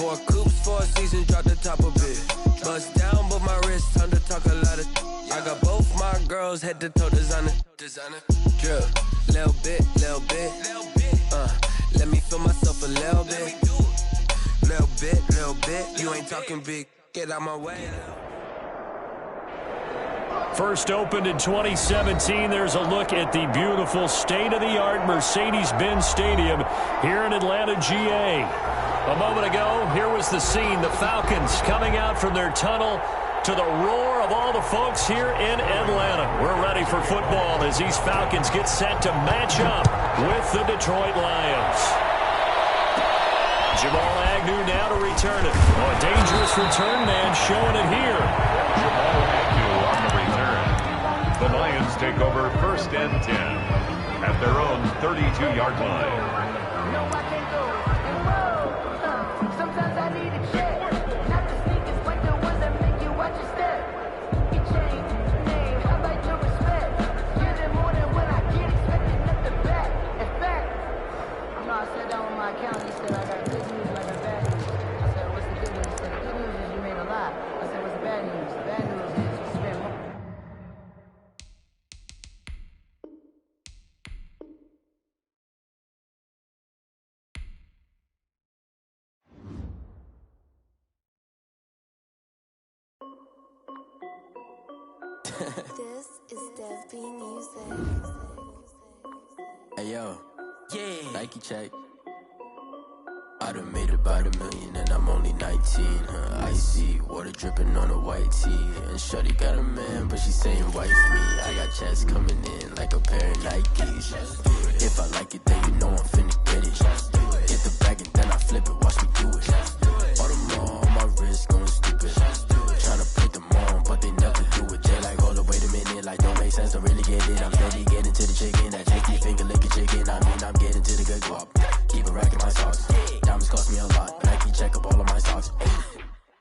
More coops, 4 seasons, drop the top a bit. Bust down, but my wrist, time to talk a lot of. I got both my girls, head to toe designer. Drip, little bit. Let me feel myself a little bit. Little bit. You ain't talking big. Get out my way now. First opened in 2017, there's a look at the beautiful state-of-the-art Mercedes-Benz Stadium here in Atlanta, GA. A moment ago, here was the scene. The Falcons coming out from their tunnel to the roar of all the folks here in Atlanta. We're ready for football as these Falcons get set to match up with the Detroit Lions. Jamal Agnew now to return it. Oh, a dangerous return man showing it here. Jamal Agnew on the return. The Lions take over 1st and 10 at their own 32-yard line. Sometimes I need a check. Not the sneakers, but the ones that make you watch your step. You change your name, how about your respect? Get it more than what I get, expecting nothing back. In fact, I sat down with my accountant. He said, I got good news and I got bad news. I said, what's the good news? He said, the good news is you made a lot. I said, what's the bad news? The bad news is you spent more. This is Dev B Music. Hey yo, yeah, Nike check. I done made about $1 million and I'm only 19. Icy water dripping on a white tee. And shorty got a man, but she saying wife me. I got checks coming in like a pair of Nikes. If I like it, then you know I'm finna get it. Get the bag and then I flip it, watch me do it. All them on my wrist going stupid. Tryna put them on, but they never do it. They like, hold up, wait a minute, like don't make sense, don't really get it. I'm steady getting to the chicken, that tasty finger licking chicken. I mean, I'm getting to the good guap. Keep a rack in my socks. Diamonds cost me a lot. Nike check up all of my socks.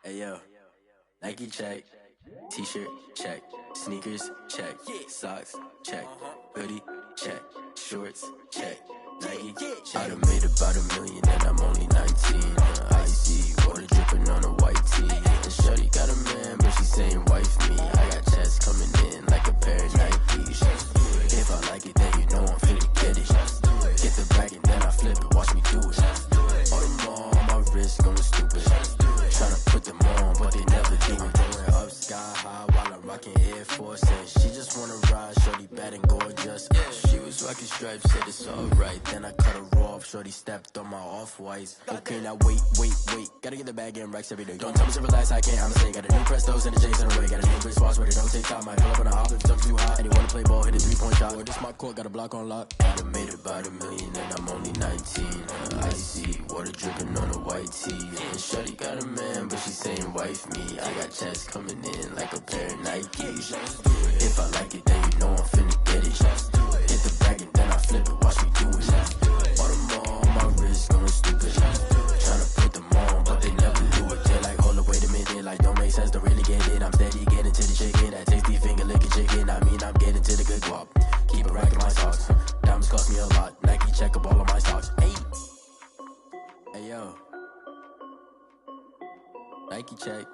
Hey yo, Nike check. T-shirt check. Sneakers check. Socks check. Hoodie check. Shorts check. Nike check. I done made about $1 million and I'm only 19. Icy water dripping on a white tee. And shorty got a man, but she saying wife me. I got checks coming in like a pair of Nikes. If I like it, then you know I'm finna get it. Get the bag and then I flip it, watch me do it. All them on my wrist going stupid. Tryna put them on, but they never do it. Going up sky high while I'm rocking Air Force. And she just wanna ride, shorty bad and gorgeous. She was rocking stripes, said it's alright. Then I cut her off, shorty stepped on my off-whites. Okay, now wait. Gotta get the bag and racks every day. Don't tell me to relax, I can't, I'ma say. Got a new Prestos and a J's in the way. Got a new Chris Foss, but it don't take time. Might pull up on a hop if it's too high. And you wanna play ball, hit a 3-point shot. Or this my court, got a block on lock. I done made about $1 million and I'm only 19. Icy water dripping on a white tee. And shorty got a man, but she saying wife me. I got checks coming in like a pair of Nikes. If I like it, then you know I'm finna get it. Hit the bag and then I flip it, watch me do it. All them on my wrist going stupid. Tryna put them on, but they never do it. They like, hold up, wait a minute, like don't make sense, don't really get it. I'm steady getting to the chicken, that tasty finger licking chicken. I mean, I'm getting to the good guap. Keep a rack in my socks. Diamonds cost me a lot. Nike check up all of my socks. Hey yo, Nike check.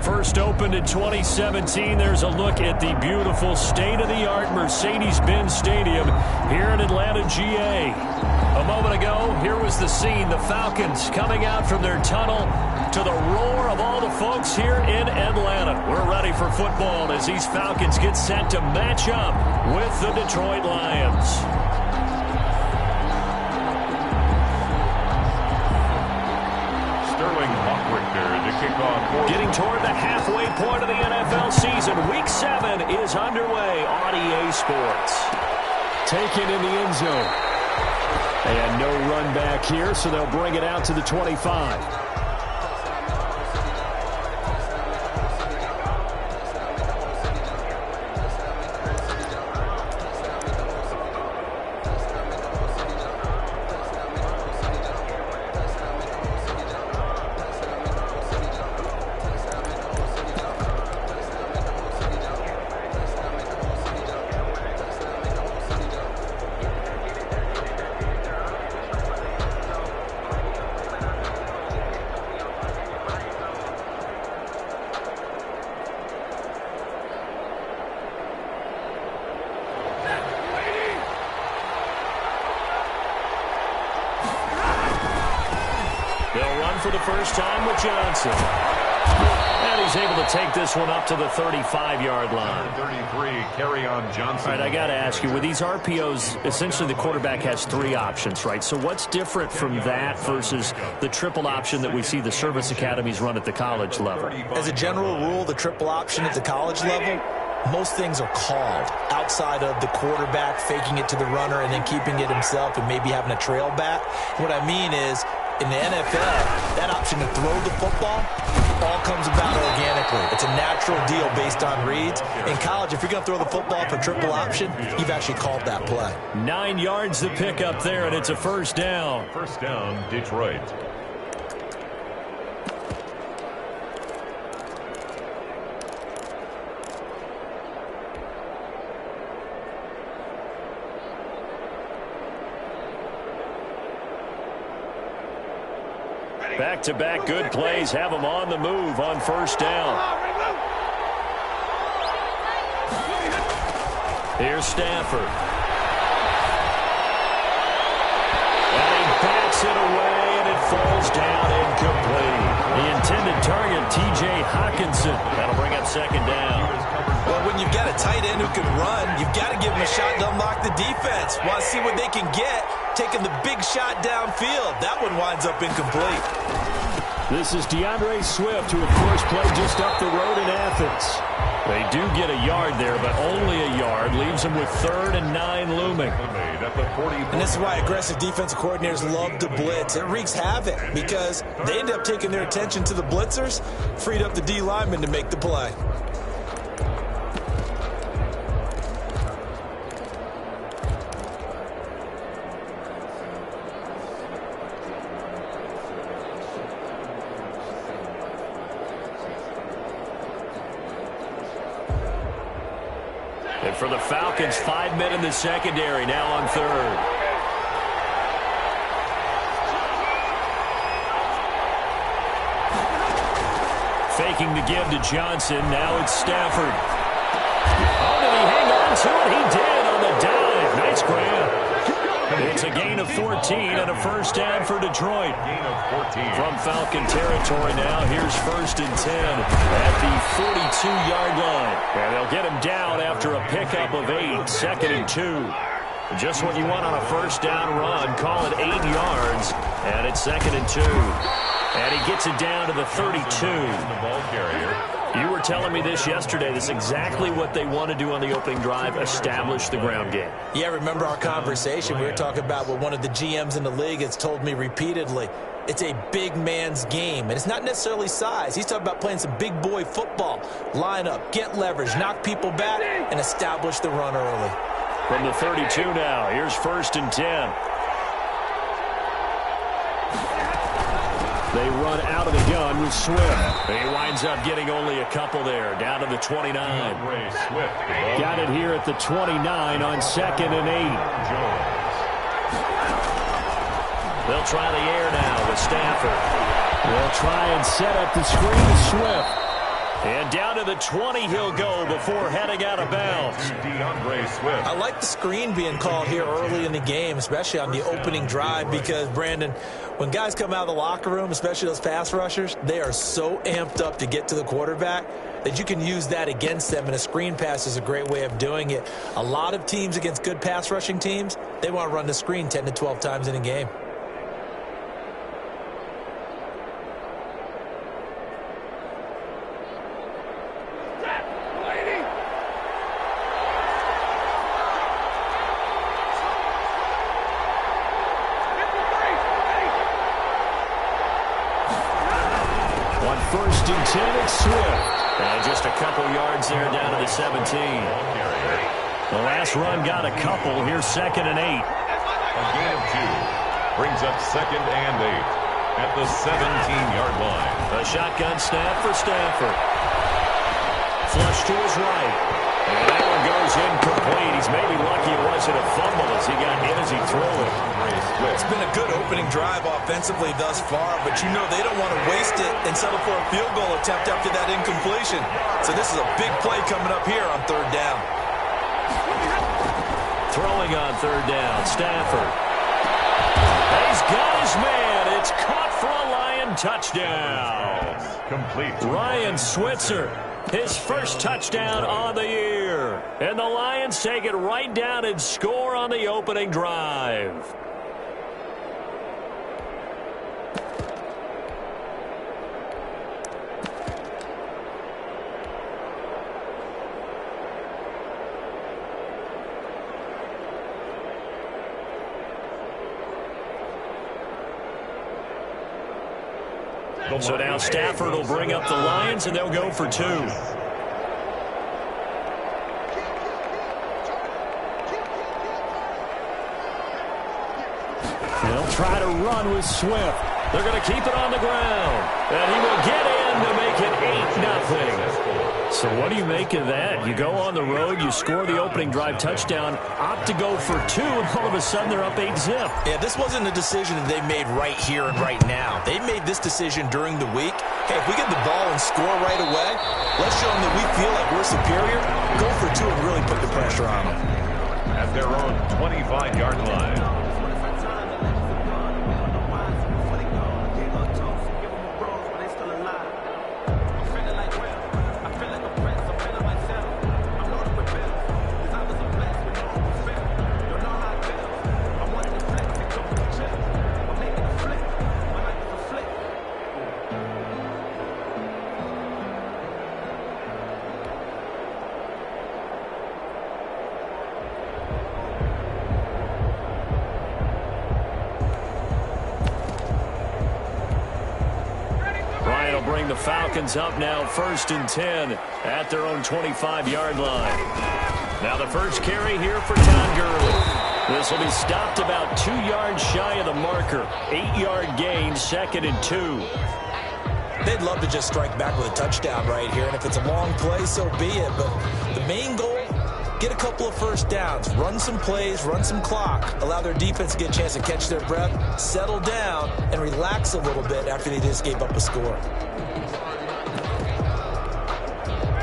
First opened in 2017, there's a look at the beautiful state-of-the-art Mercedes-Benz Stadium here in Atlanta, GA. A moment ago, here was the scene. The Falcons coming out from their tunnel to the roar of all the folks here in Atlanta. We're ready for football as these Falcons get set to match up with the Detroit Lions. Getting toward the halfway point of the NFL season. Week 7 is underway on EA Sports. Taken in the end zone. And no run back here, so they'll bring it out to the 25. for the first time with Johnson. And he's able to take this one up to the 35-yard line. 33, carry on Johnson. All right, I got to ask you, with these RPOs, essentially the quarterback has 3 options, right? So what's different from that versus the triple option that we see the service academies run at the college level? As a general rule, the triple option at the college level, most things are called outside of the quarterback faking it to the runner and then keeping it himself and maybe having a trail back. What I mean is, in the NFL, that option to throw the football all comes about organically. It's a natural deal based on reads. In college, if you're going to throw the football for triple option, you've actually called that play. 9 yards to pick up there, and it's a first down. First down, Detroit. Back-to-back good plays have them on the move on first down. Here's Stafford. And he bats it away, and it falls down incomplete. The intended target, T.J. Hawkinson. That'll bring up second down. Well, when you've got a tight end who can run, you've got to give him a shot to unlock the defense. Want to see what they can get, taking the big shot downfield. That one winds up incomplete. This is DeAndre Swift, who, of course, played just up the road in Athens. They do get a yard there, but only a yard. Leaves them with 3rd and 9 looming. And this is why aggressive defensive coordinators love to blitz. It wreaks havoc because they end up taking their attention to the blitzers, freed up the D lineman to make the play. And for the Falcons, 5 men in the secondary, now on 3rd. Faking the give to Johnson. Now it's Stafford. Oh, did he hang on to it? He did on the dive. Nice grab. It's a gain of 14 and a first down for Detroit. Gain of 14. From Falcon territory now, here's 1st and 10 at the 42-yard line. And they'll get him down after a pickup of 8, 2nd and 2. Just what you want on a first down run. Call it 8 yards, and it's 2nd and 2. And he gets it down to the 32. The ball carrier. You were telling me this yesterday. This is exactly what they want to do on the opening drive, establish the ground game. Yeah, remember our conversation? We were talking about what one of the GMs in the league has told me repeatedly. It's a big man's game, and it's not necessarily size. He's talking about playing some big boy football. Line up, get leverage, knock people back, and establish the run early. From the 32 now, here's 1st and 10. They run out of the gun with Swift. He winds up getting only a couple there, down to the 29. Got it here at the 29 on 2nd and 8. They'll try the air now with Stafford. They'll try and set up the screen to Swift. And down to the 20 he'll go before heading out of bounds. I like the screen being called here early in the game, especially on the opening drive, because, Brandon, when guys come out of the locker room, especially those pass rushers, they are so amped up to get to the quarterback that you can use that against them, and a screen pass is a great way of doing it. A lot of teams against good pass rushing teams, they want to run the screen 10 to 12 times in a game. And just a couple yards there down to the 17. The last run got a couple. Here's 2nd and 8. A gain of 2 brings up 2nd and 8 at the 17-yard line. A shotgun snap for Stafford. Flush to his right. And that one goes incomplete. He's maybe lucky it wasn't a fumble as he got hit as he threw it. It's been a good opening drive offensively thus far, but you know they don't want to waste it and settle for a field goal attempt after that incompletion. So this is a big play coming up here on 3rd down. Throwing on 3rd down, Stafford. He's got his man. It's caught for a Lions and touchdown. Complete. Ryan Switzer, his first touchdown on the year. And the Lions take it right down and score on the opening drive. So now Stafford will bring up the Lions, and they'll go for 2. They'll try to run with Swift. They're going to keep it on the ground. And he will get in to make it 8-0. So what do you make of that? You go on the road, you score the opening drive touchdown, opt to go for 2, and all of a sudden they're up 8-0. Yeah, this wasn't a decision that they made right here and right now. They made this decision during the week. Hey, if we get the ball and score right away, let's show them that we feel like we're superior. Go for 2 and really put the pressure on them. At their own 25-yard line. Bring the Falcons up now 1st and 10 at their own 25-yard line. Now the first carry here for Todd Gurley. This will be stopped about 2 yards shy of the marker. 8-yard gain, 2nd and 2. They'd love to just strike back with a touchdown right here, and if it's a long play, so be it. But the main goal, get a couple of first downs, run some plays, run some clock, allow their defense to get a chance to catch their breath, settle down, and relax a little bit after they just gave up a score.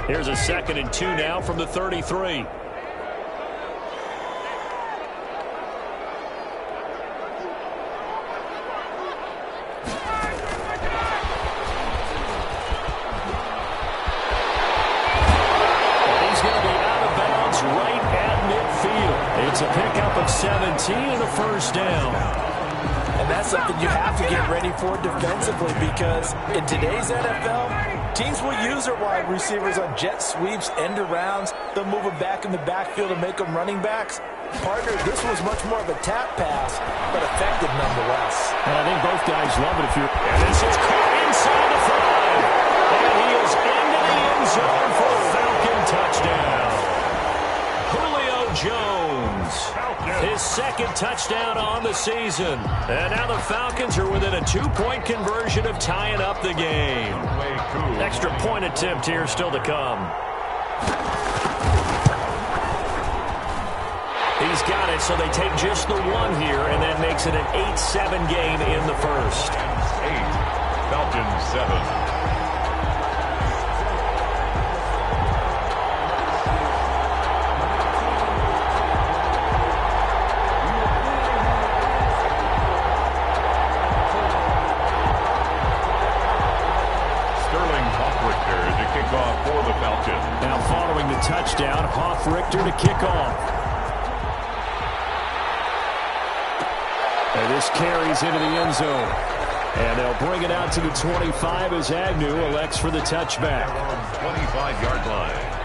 Here's a 2nd and 2 now from the 33. It's a pickup of 17 and a first down. And that's something you have to get ready for defensively, because in today's NFL, teams will use their wide receivers on jet sweeps, end arounds. They'll move them back in the backfield and make them running backs. Partner, this was much more of a tap pass, but effective nonetheless. And I think both guys love it if you're... And this is caught inside the 5. And he is into the end zone for a Falcon touchdown. Julio Jones, his 2nd touchdown on the season. And now the Falcons are within a 2-point conversion of tying up the game. Extra point attempt here still to come. He's got it, so they take just the 1 here, and that makes it an 8-7 game in the first. 8, Falcons 7. Now following the touchdown, Richter to kick off. And this carries into the end zone. And they'll bring it out to the 25 as Agnew elects for the touchback. 25-yard line.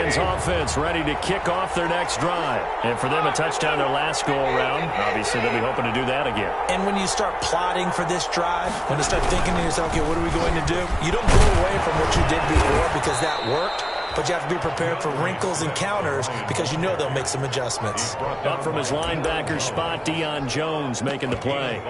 Offense ready to kick off their next drive. And for them, a touchdown their last go-around. Obviously, they'll be hoping to do that again. And when you start plotting for this drive, when you start thinking to yourself, okay, what are we going to do? You don't go away from what you did before because that worked. but you have to be prepared for wrinkles and counters because you know they'll make some adjustments. Up from his linebacker spot, Deion Jones making the play.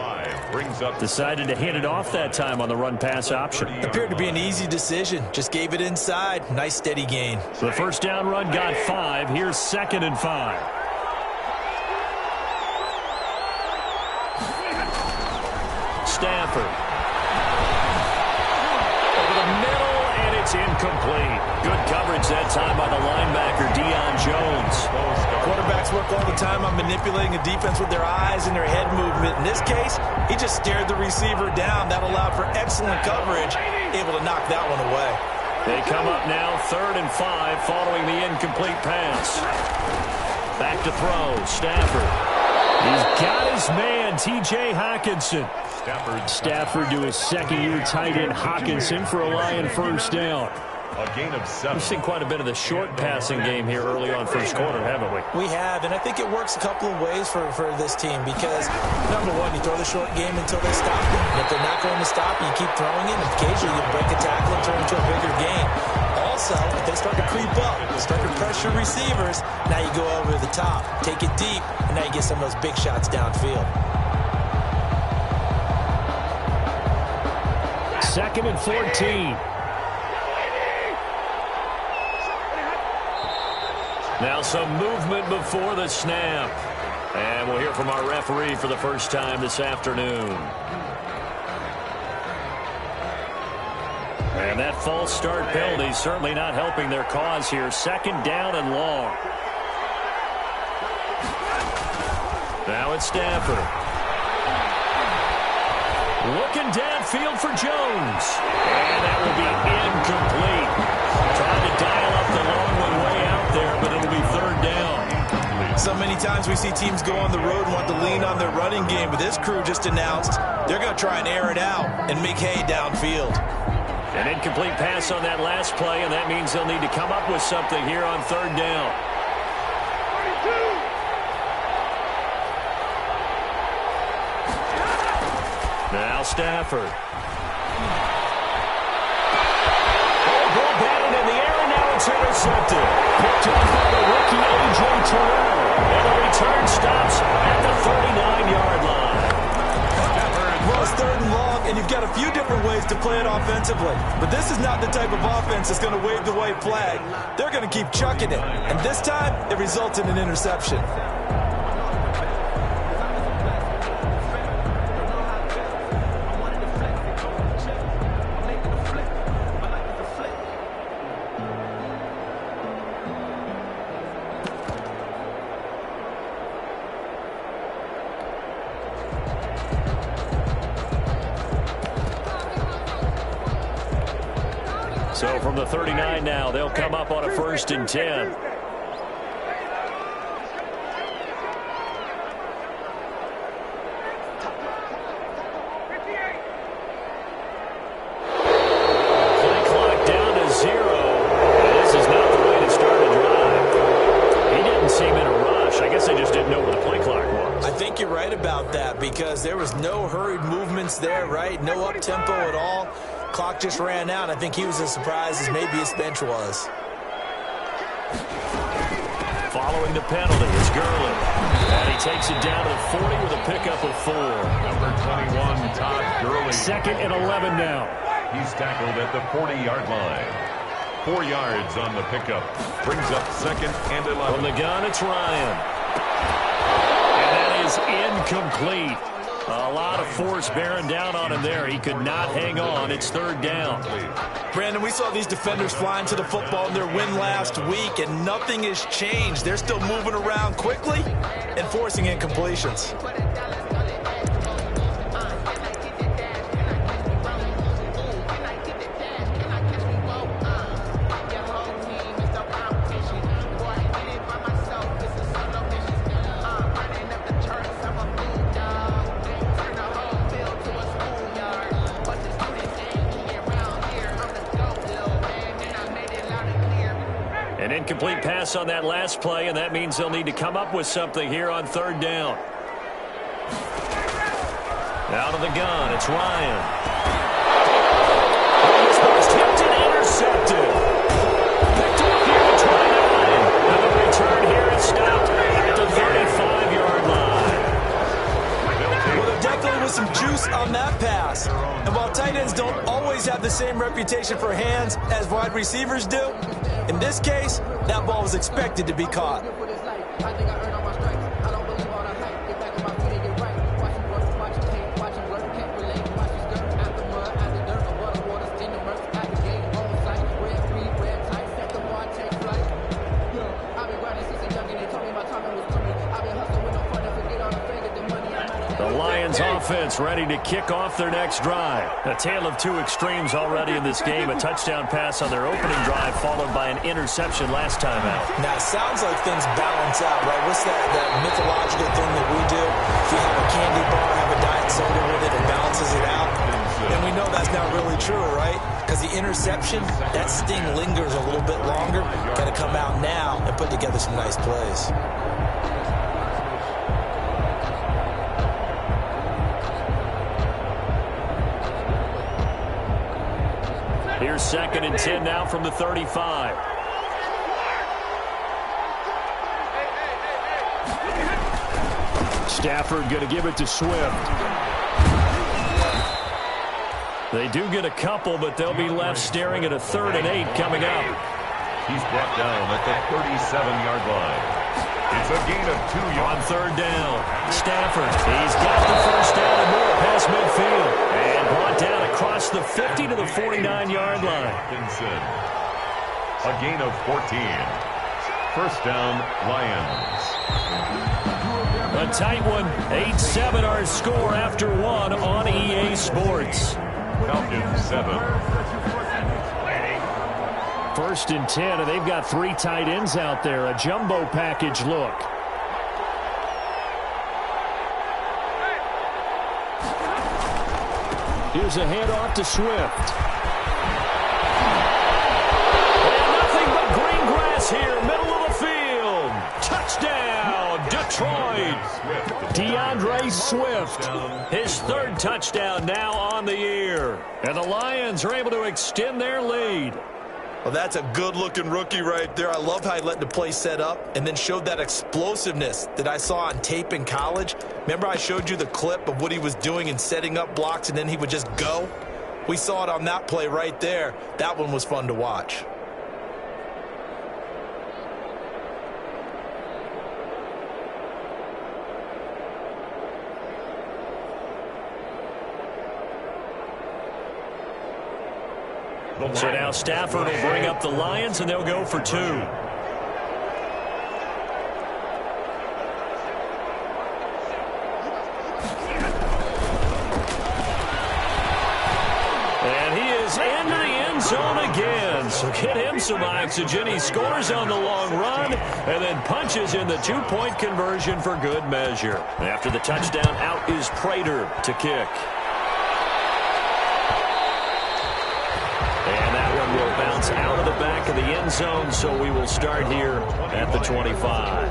Decided to hand it off that time on the run-pass option. Appeared to be an easy decision. Just gave it inside. Nice steady gain. The first down run got 5. Here's 2nd and 5. Stafford. Over the middle, and it's incomplete. Good coverage that time by the linebacker, Deion Jones. Quarterbacks work all the time on manipulating a defense with their eyes and their head movement. In this case, he just stared the receiver down. That allowed for excellent coverage, able to knock that one away. They come up now 3rd and 5 following the incomplete pass. Back to throw, Stafford. He's got his man, T.J. Hockenson. Stafford to his second-year tight end, Hockenson, for a Lion first down. A gain of 7. We've seen quite a bit of the short passing game here early on first quarter, haven't we? We have, and I think it works a couple of ways for this team because, number one, you throw the short game until they stop you. And if they're not going to stop you, you keep throwing it, and occasionally you break a tackle and turn into a bigger gain. Also, if they start to creep up, start to pressure receivers, now you go over the top, take it deep, and now you get some of those big shots downfield. 2nd and 14. Now some movement before the snap. And we'll hear from our referee for the first time this afternoon. And that false start penalty certainly not helping their cause here. 2nd down and long. Now it's Stafford. Looking downfield for Jones. And that will be incomplete. Trying to dial up the long one way out there, but it'll be 3rd down. So many times we see teams go on the road and want to lean on their running game, but this crew just announced they're going to try and air it out and make hay downfield. An incomplete pass on that last play, and that means they'll need to come up with something here on 3rd down. Now Stafford. Ball batted in the air, and now it's intercepted. Picked off by the rookie A.J. Terrell. And the return stops at the 39-yard line. Well, it's 3rd and long, and you've got a few different ways to play it offensively. But this is not the type of offense that's going to wave the white flag. They're going to keep chucking it. And this time, it results in an interception. So from the 39 now, they'll come up on a 1st and 10. Play clock down to 0. This is not the way to start a drive. He didn't seem in a rush. I guess they just didn't know where the play clock was. I think you're right about that because there was no hurried movements there, right? No up-tempo at all. Clock just ran out. I think he was as surprised as maybe his bench was. Following the penalty is Gurley. And he takes it down to the 40 with a pickup of 4. Number 21, Todd Gurley. 2nd and 11 now. He's tackled at the 40-yard line. 4 yards on the pickup. Brings up 2nd and 11. From the gun, it's Ryan. And that is incomplete. A lot of force bearing down on him there. He could not hang on. It's 3rd down. Brandon, we saw these defenders flying to the football in their win last week, and nothing has changed. They're still moving around quickly and forcing incompletions. An incomplete pass on that last play, and that means they'll need to come up with something here on 3rd down. Out of the gun, it's Ryan. This one's tipped and intercepted. Picked up with some juice on that pass. And while tight ends don't always have the same reputation for hands as wide receivers do, in this case, that ball was expected to be caught. Offense ready to kick off their next drive. A tale of two extremes already in this game. A touchdown pass on their opening drive followed by an interception last time out. Now, it sounds like things balance out, right? What's that mythological thing that we do? If you have a candy bar, have a diet soda with it, it balances it out. And we know that's not really true, right? Because the interception, that sting lingers a little bit longer. Got to come out now and put together some nice plays. Here's 2nd and 10 now from the 35. Stafford going to give it to Swift. They do get a couple, but they'll be left staring at a 3rd and 8 coming up. He's brought down at the 37-yard line. It's a gain of 2 yards. On 3rd down, Stafford. He's got the first down and more past midfield. And brought down across the 50 to the 49-yard line. A gain of 14. First down, Lions. A tight one. 8-7 our score after one on EA Sports. Falcons 7. 1st and 10, and they've got 3 tight ends out there. A jumbo package look. Here's a handoff to Swift. And nothing but green grass here, middle of the field. Touchdown, Detroit. DeAndre Swift, his 3rd touchdown now on the year. And the Lions are able to extend their lead. Well, that's a good-looking rookie right there. I love how he let the play set up and then showed that explosiveness that I saw on tape in college. Remember I showed you the clip of what he was doing and setting up blocks, and then he would just go? We saw it on that play right there. That one was fun to watch. So now Stafford will bring up the Lions, and they'll go for 2. And he is into the end zone again. So get him some oxygen. He scores on the long run and then punches in the 2-point conversion for good measure. After the touchdown, out is Prater to kick. And that one will bounce out of the back of the end zone, so we will start here at the 25.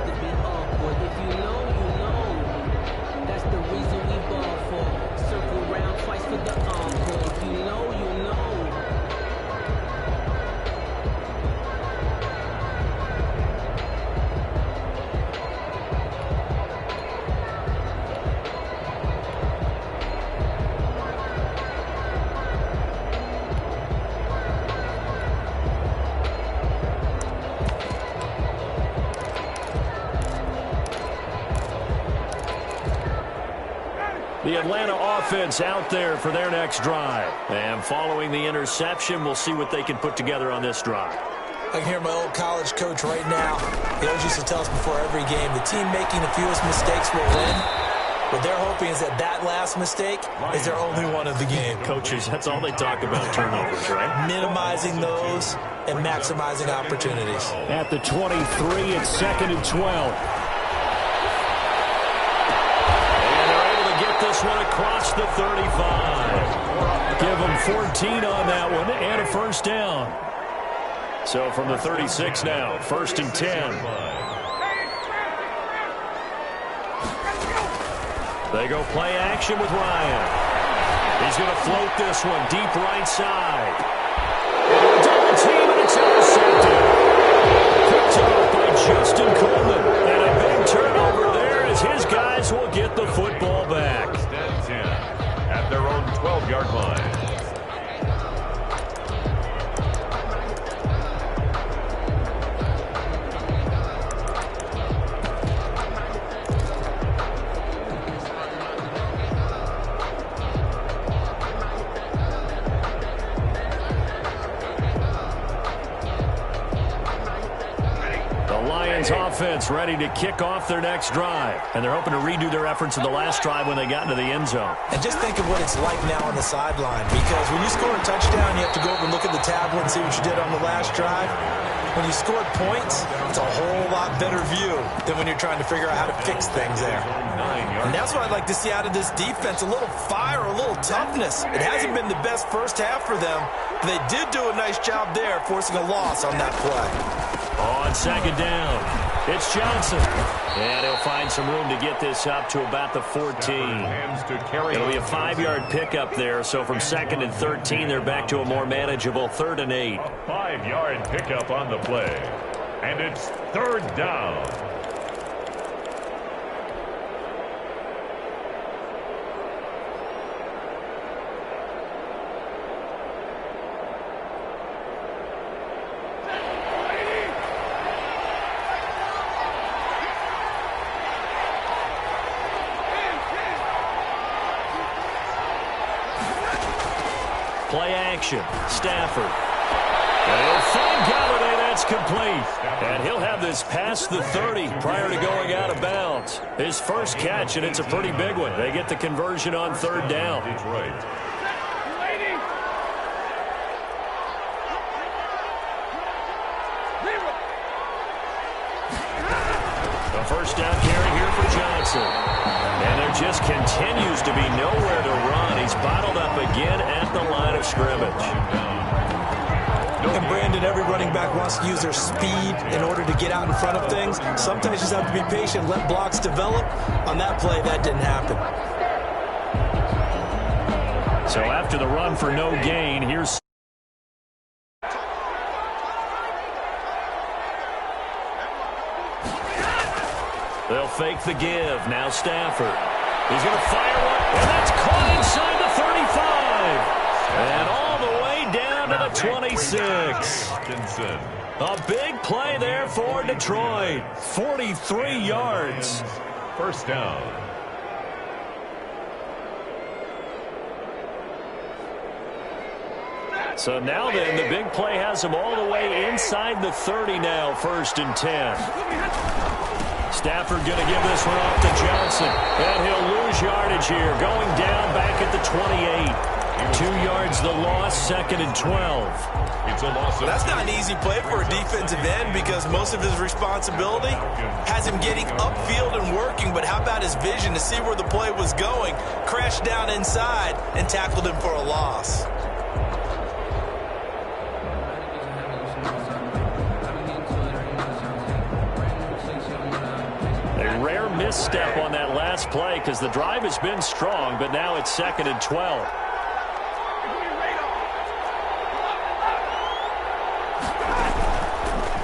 That's the reason we ball for. Circle round twice for the encore. If you know, you know. The Atlanta offense out there for their next drive. And following the interception, we'll see what they can put together on this drive. I can hear my old college coach right now. He always used to tell us before every game, the team making the fewest mistakes will win. What they're hoping is that that last mistake is their only one of the game. Coaches, that's all they talk about, turnovers, right? Minimizing those and maximizing opportunities. At the 23, it's 2nd and 12. This one across the 35. Give them 14 on that one and a first down. So from the 36 now, 1st and 10. They go play action with Ryan. He's going to float this one deep right side. Double team, and it's intercepted. Picked off by Justin Coleman. And a big turnover there as his guys will get the football back. 5-yard line. Offense ready to kick off their next drive, and they're hoping to redo their efforts in the last drive when they got into the end zone. And just think of what it's like now on the sideline, because when you score a touchdown, you have to go over and look at the tablet and see what you did on the last drive. When you scored points, it's a whole lot better view than when you're trying to figure out how to fix things there. And that's what I'd like to see out of this defense, a little fire, a little toughness. It hasn't been the best first half for them, but they did do a nice job there forcing a loss on that play. On second down, it's Johnson. And he'll find some room to get this up to about the 14. It'll be a 5-yard pickup there, so from 2nd and 13, they're back to a more manageable 3rd and 8. A 5-yard pickup on the play. And it's 3rd down. Play action. Stafford. And he'll find Galladay. That's complete. And he'll have this past the 30 prior to going out of bounds. His first catch, and it's a pretty big one. They get the conversion on 3rd down. Detroit. The first down carry here for Johnson. And there just continues to be nowhere to run. He's bottled up again at the line of scrimmage. And Brandon, every running back wants to use their speed in order to get out in front of things. Sometimes you just have to be patient, let blocks develop. On that play, that didn't happen. So after the run for no gain, here's... They'll fake the give. Now Stafford. He's going to fire one, and that's caught inside the 35. And all the way down to the 26. A big play there for Detroit. 43 yards. First down. So now then, the big play has them all the way inside the 30 now, 1st and 10. Stafford going to give this one off to Johnson. And he'll lose yardage here. Going down back at the 28. 2 yards the loss, 2nd and 12. It's a loss. That's not an easy play for a defensive end because most of his responsibility has him getting upfield and working. But how about his vision to see where the play was going? Crashed down inside and tackled him for a loss. Misstep on that last play because the drive has been strong, but now it's 2nd and 12.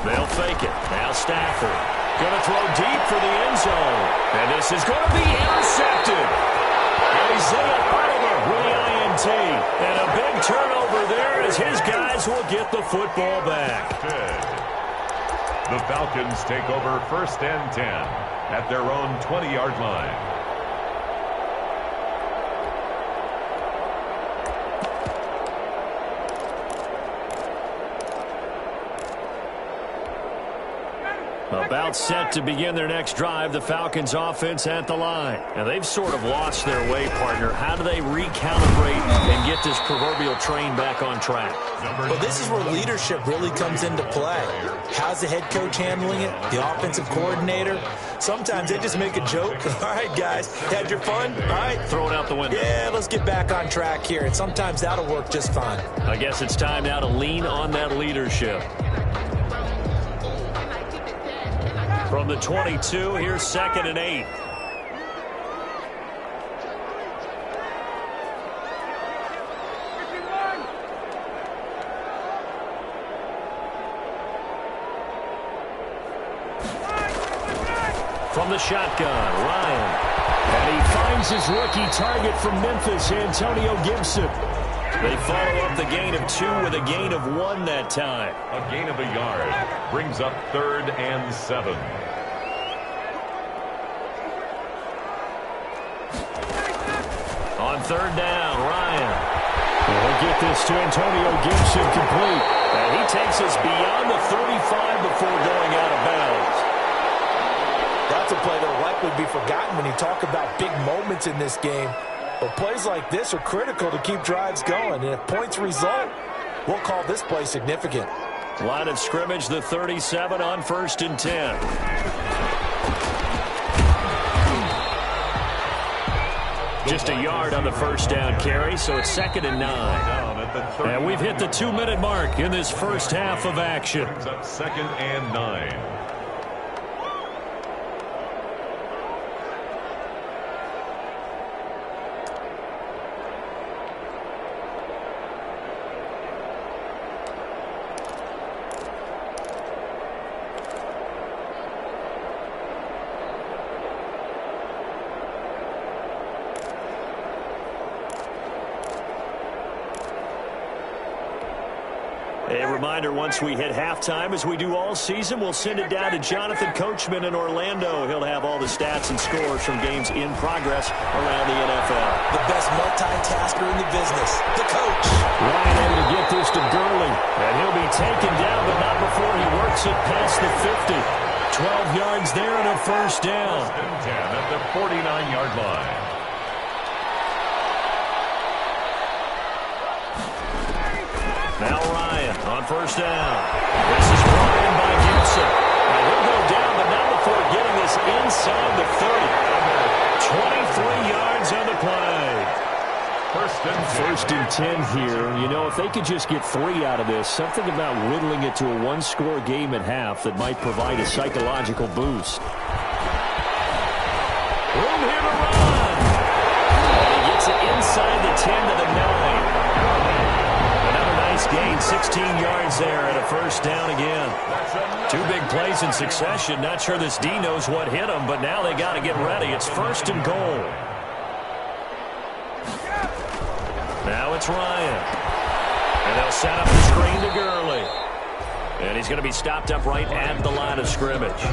They'll fake it. Now Stafford going to throw deep for the end zone. And this is going to be intercepted. Isaiah Oliver with the INT. And a big turnover there as his guys will get the football back. The Falcons take over 1st and 10. At their own 20-yard line. About set to begin their next drive, the Falcons offense at the line. And they've sort of lost their way, partner. How do they recalibrate and get this proverbial train back on track? Well, this is where leadership really comes into play. How's the head coach handling it? The offensive coordinator? Sometimes they just make a joke. All right, guys, had your fun? All right. Throw it out the window. Yeah, let's get back on track here. And sometimes that'll work just fine. I guess it's time now to lean on that leadership. From the 22, here's 2nd and 8. From the shotgun, Ryan. And he finds finds his rookie target from Memphis, Antonio Gibson. They follow up the gain of 2 with a gain of 1 that time. A gain of a yard brings up 3rd and 7. On 3rd down, Ryan. We'll get this to Antonio Gibson complete. And he takes us beyond the 35 before going out of bounds. That's a play that will likely be forgotten when you talk about big moments in this game. But plays like this are critical to keep drives going. And if points result, we'll call this play significant. Line of scrimmage, the 37 on 1st and 10. Just a yard on the 1st down carry, so it's 2nd and 9. And we've hit the 2-minute mark in this first half of action. Brings up 2nd and 9. A reminder, once we hit halftime, as we do all season, we'll send it down to Jonathan Coachman in Orlando. He'll have all the stats and scores from games in progress around the NFL. The best multitasker in the business, the coach. Ryan able to get this to Gurley, and he'll be taken down, but not before he works it past the 50. 12 yards there and a 1st down. 1st and 10 at the 49-yard line. Now Ryan on 1st down. This is brought in by Gibson. And he'll go down, but not before getting this inside the 30. 23 yards on the play. 1st and 10 here. You know, if they could just get 3 out of this, something about whittling it to a 1-score game at half that might provide a psychological boost. Room here to run. And he gets it inside the 10 to the 9. Nice gain, 16 yards there and a 1st down again. 2 big plays in succession. Not sure this D knows what hit him, but now they got to get ready. It's 1st and goal. Now it's Ryan. And they'll set up the screen to Gurley. And he's going to be stopped up right at the line of scrimmage.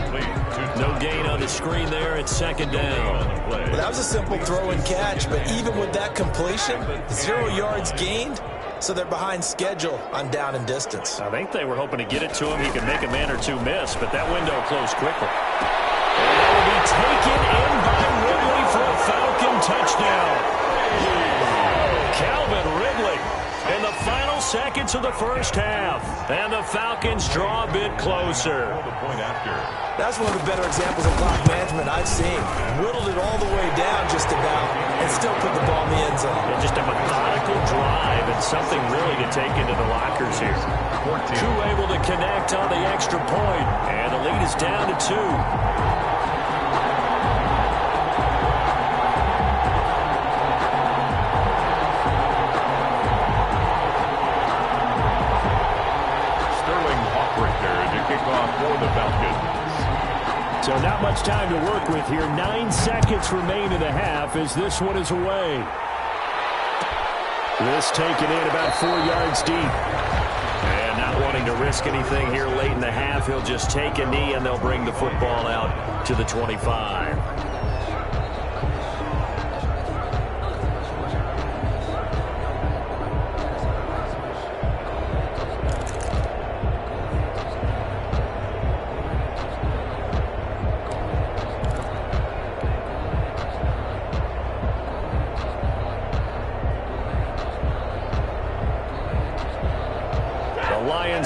No gain on the screen there. It's 2nd down. Well, that was a simple throw and catch, but even with that completion, 0 yards gained. So they're behind schedule on down and distance. I think they were hoping to get it to him. He could make a man or 2 miss, but that window closed quickly. And that will be taken in by Ridley for a Falcon touchdown. Calvin Ridley in the final seconds of the first half. And the Falcons draw a bit closer. The point after. That's one of the better examples of clock management I've seen. Whittled it all the way down just about and still put the ball in the end zone. Yeah, just a methodical drive and something really to take into the lockers here. 14. Two able to connect on the extra point, and the lead is down to 2. For the Falcons. So not much time to work with here. 9 seconds remain in the half as this one is away. This taken in about 4 yards deep. And not wanting to risk anything here late in the half, he'll just take a knee and they'll bring the football out to the 25.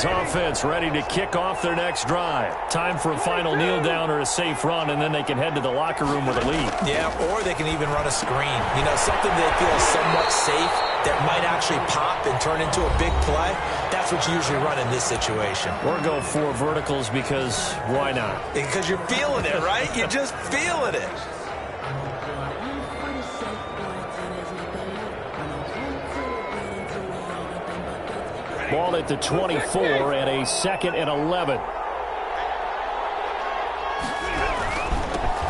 Offense ready to kick off their next drive. Time for a final kneel down or a safe run, and then they can head to the locker room with a lead. Yeah, or they can even run a screen. You know, something they feel somewhat safe that might actually pop and turn into a big play. That's what you usually run in this situation. Or go 4 verticals because why not? Because you're feeling it, right? You're just feeling it. Ball at the 24 and a 2nd and 11.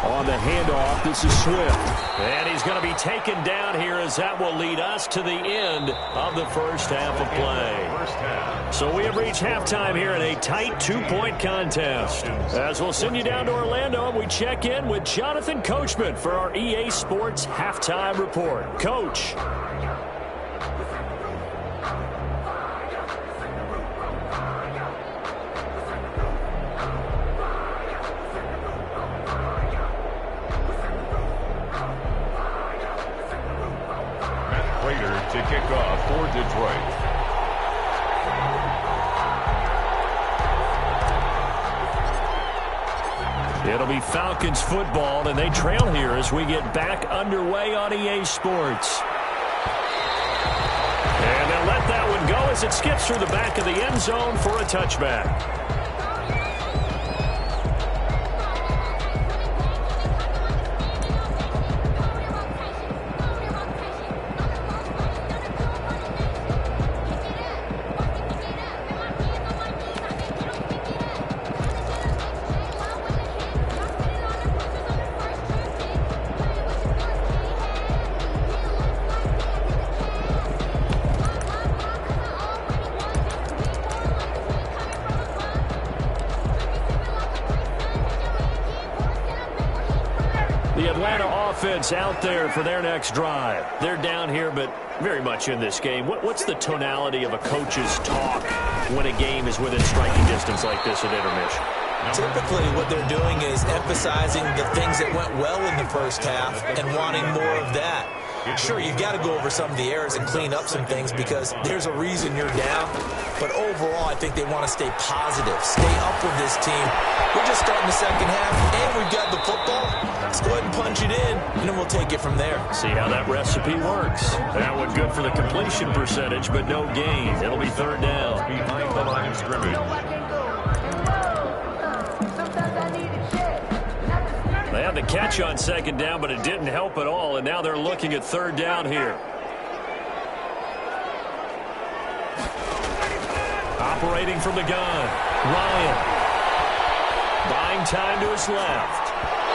On on the handoff. This is Swift. And he's going to be taken down here as that will lead us to the end of the first half of play. So we have reached halftime here in a tight 2-point contest. As we'll send you down to Orlando, and we check in with Jonathan Coachman for our EA Sports Halftime Report. Coach. To kick off for Detroit. It'll be Falcons football, and they trail here as we get back underway on EA Sports. And they'll let that one go as it skips through the back of the end zone for a touchback. Out there for their next drive. They're down here, but very much in this game. What's the tonality of a coach's talk when a game is within striking distance like this at intermission? Typically, what they're doing is emphasizing the things that went well in the first half and wanting more of that. Sure, you've got to go over some of the errors and clean up some things because there's a reason you're down. But overall, I think they want to stay positive, stay up with this team. We're just starting the second half, and we've got the football. Let's go ahead and punch it in, and then we'll take it from there. See how that recipe works. That one good for the completion percentage, but no gain. It'll be third down. Behind the line of scrimmage. They had the catch on second down, but it didn't help at all, and now they're looking at third down here. Operating from the gun, Ryan. Buying time to his left.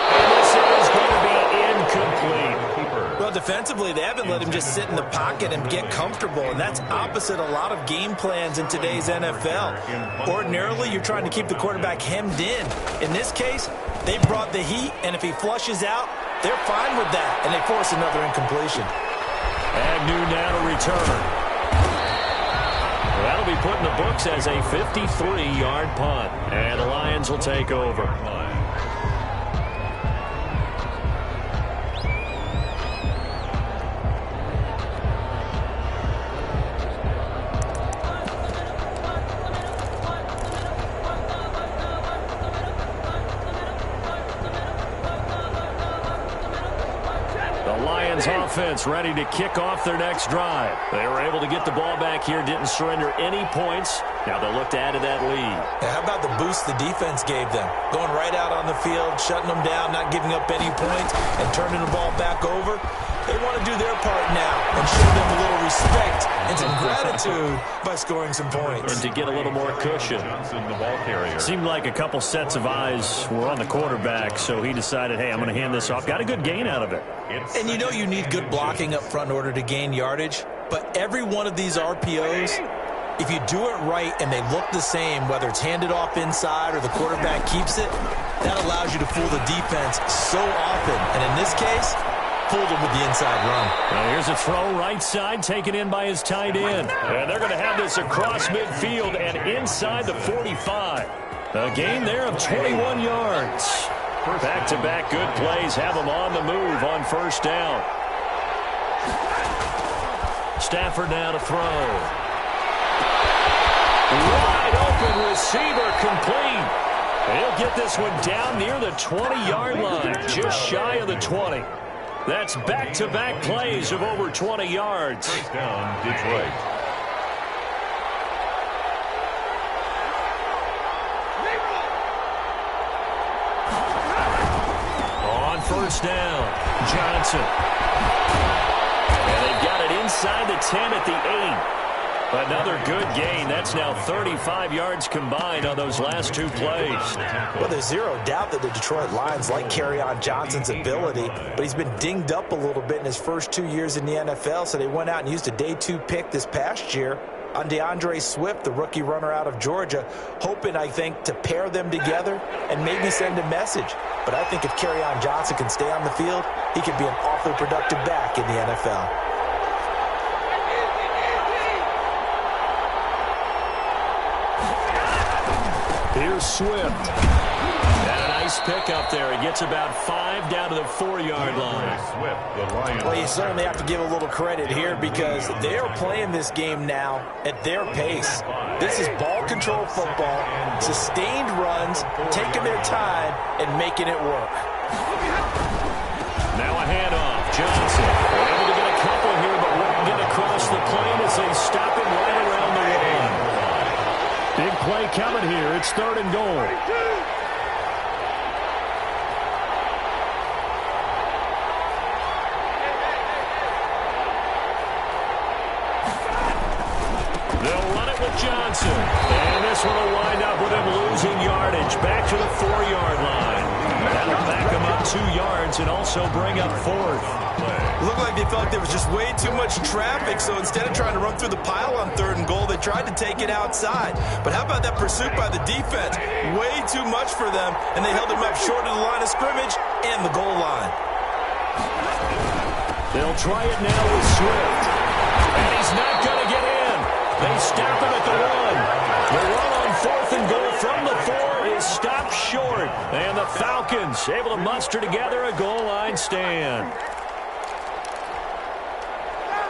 And this is going to be incomplete. Well, defensively, they haven't let him just sit in the pocket and get comfortable, and that's opposite a lot of game plans in today's NFL. Ordinarily, you're trying to keep the quarterback hemmed in. In this case, they brought the heat, and if he flushes out, they're fine with that, and they force another incompletion. Agnew now to return. That'll be put in the books as a 53-yard punt, and the Lions will take over. Offense ready to kick off their next drive. They were able to get the ball back here, didn't surrender any points. Now they'll look to add to that lead. Yeah, how about the boost the defense gave them? Going right out on the field, shutting them down, not giving up any points, and turning the ball back over. They want to do their part now and show them a little respect and some gratitude by scoring some points. And to get a little more cushion. The ball carrier. Seemed like a couple sets of eyes were on the quarterback, so he decided, hey, I'm going to hand this off. Got a good gain out of it. And you know you need good blocking up front in order to gain yardage, but every one of these RPOs, if you do it right and they look the same, whether it's handed off inside or the quarterback keeps it, that allows you to fool the defense so often. And in this case, fooled him with the inside run. Now here's a throw right side taken in by his tight end. And they're going to have this across midfield and inside the 45. A gain there of 21 yards. Back-to-back good plays have them on the move on first down. Stafford now to throw. Wide open receiver complete. He'll get this one down near the 20-yard line, just shy of the 20. That's back-to-back plays of over 20 yards. First down, Detroit. On first down, Johnson. And they've got it inside the 10 at the 8. Another good gain. That's now 35 yards combined on those last two plays. Well, there's zero doubt that the Detroit Lions like Kerryon Johnson's ability, but he's been dinged up a little bit in his first 2 years in the NFL, so they went out and used a day 2 pick this past year on DeAndre Swift, the rookie runner out of Georgia, hoping, I think, to pair them together and maybe send a message. But I think if Kerryon Johnson can stay on the field, he could be an awfully productive back in the NFL. Here's Swift. And a nice pick up there. He gets about 5 down to the 4-yard line. Well, you certainly have to give a little credit here because they are playing this game now at their pace. This is ball control football, sustained runs, taking their time, and making it work. Now a handoff. Johnson able to get a couple here, but won't get across the plane as they stop him right around the line. Big play coming here. It's 3rd and goal. They'll run it with Johnson. And this one will wind up with him losing yardage. Back to the 4-yard line. That'll back him up 2 yards and also bring up 4th. Looked like they felt like there was just way too much traffic, so instead of trying to run through the pile on 3rd and goal, they tried to take it outside. But how about that pursuit by the defense? Way too much for them, and they held him up short of the line of scrimmage and the goal line. They'll try it now with Swift. And he's not going to get in. They stop him at the 1. The run on 4th and goal from the 4 is stopped short. And the Falcons able to muster together a goal line stand.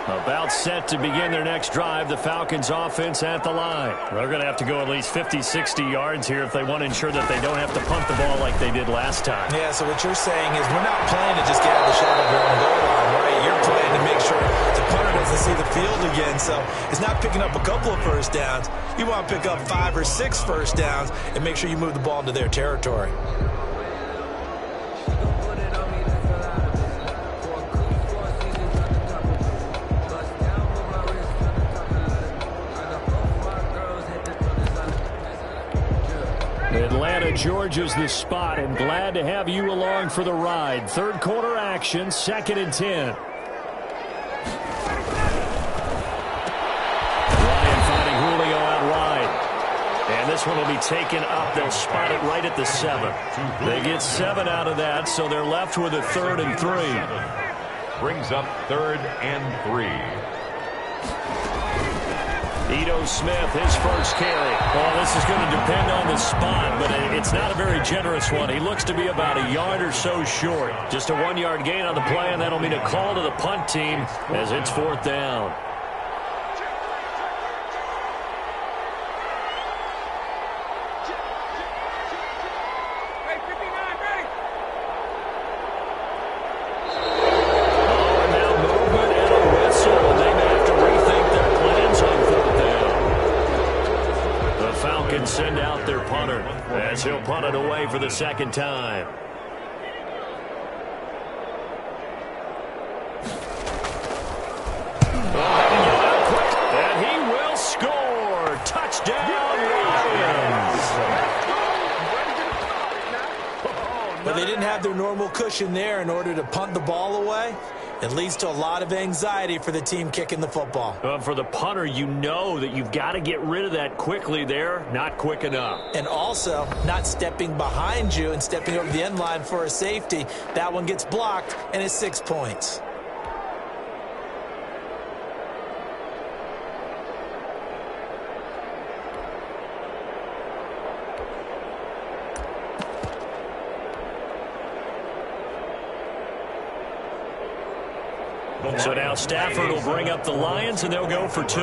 About set to begin their next drive, the Falcons offense at the line. They're going to have to go at least 50, 60 yards here if they want to ensure that they don't have to punt the ball like they did last time. Yeah, so what you're saying is we're not playing to just get out of the shadow of your own goal line, right? You're playing to make sure the punter doesn't see the field again. So it's not picking up a couple of first downs. You want to pick up 5 or 6 first downs and make sure you move the ball into their territory. Atlanta, Georgia's the spot, and glad to have you along for the ride. 3rd quarter action, 2nd and 10. Ryan finding Julio out wide. And this one will be taken up. They'll spot it right at the 7. They get 7 out of that, so they're left with a 3rd and 3. Brings up 3rd and 3. Ito Smith, his first carry. Well, this is going to depend on the spot, but it's not a very generous one. He looks to be about a yard or so short. Just a 1-yard gain on the play, and that'll mean a call to the punt team as it's 4th down. Send out their punter as he'll punt it away for the 2nd time. And he will score. Touchdown, Lions. But they didn't have their normal cushion there in order to punt the ball away. It leads to a lot of anxiety for the team kicking the football. For the punter, you know that you've got to get rid of that quickly there. Not quick enough. And also, not stepping behind you and stepping over the end line for a safety. That one gets blocked, and it's 6 points. So now Stafford will bring up the Lions, and they'll go for 2.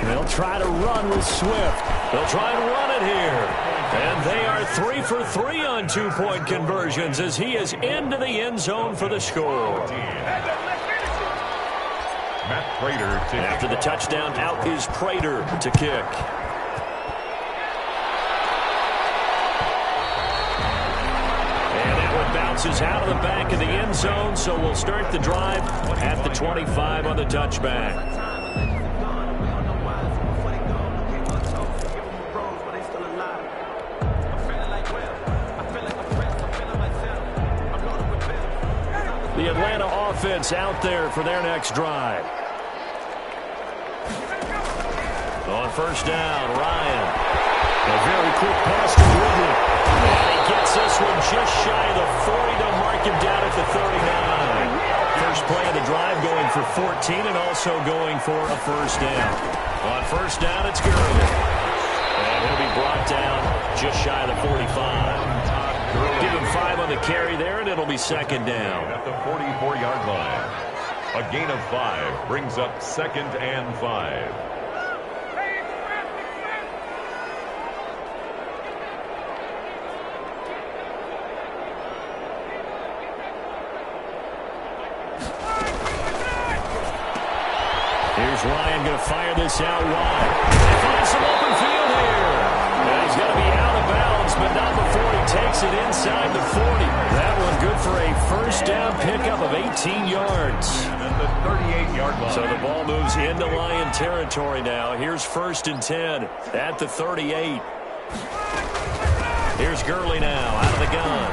They'll try to run with Swift. They'll try and run it here. And they are 3 for 3 on 2-point conversions as he is into the end zone for the score. Matt Prater to After the touchdown, out is Prater to kick. And that one bounces out of the back of the end zone, so we'll start the drive at the 25 on the touchback. The Atlanta offense out there for their next drive. On first down, Ryan. A very quick pass to Ridley. And he gets this one just shy of the 40 to mark him down at the 39. First play of the drive going for 14 and also going for a first down. On first down, it's Gurley. And he'll be brought down just shy of the 45. Give him 5 on the carry there, and it'll be second down. At the 44-yard line. A gain of 5 brings up second and 5. Here's Ryan going to fire this out wide. He finds some open field here. And he's going to be out of bounds, but not before he takes it inside the 40. That one good for a first down pickup of 18 yards. At the 38-yard line. So the ball moves into Lion territory now. Here's first and 10 at the 38. Here's Gurley now out of the gun.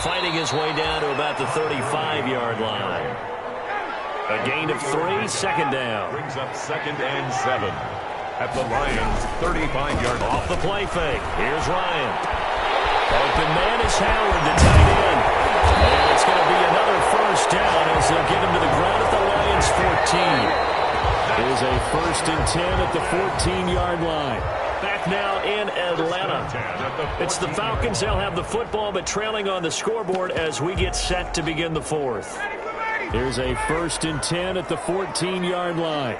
Fighting his way down to about the 35-yard line. A gain of 3, second down. Brings up second and 7 at the Lions' 35-yard line. Off the play fake. Here's Ryan. Open man is Howard, the tight end. And it's going to be another first down as they'll get him to the ground at the Lions' 14. It is a first and 10 at the 14-yard line. Back now in Atlanta. It's the Falcons. They'll have the football, but trailing on the scoreboard as we get set to begin the fourth. Here's a first and 10 at the 14-yard line.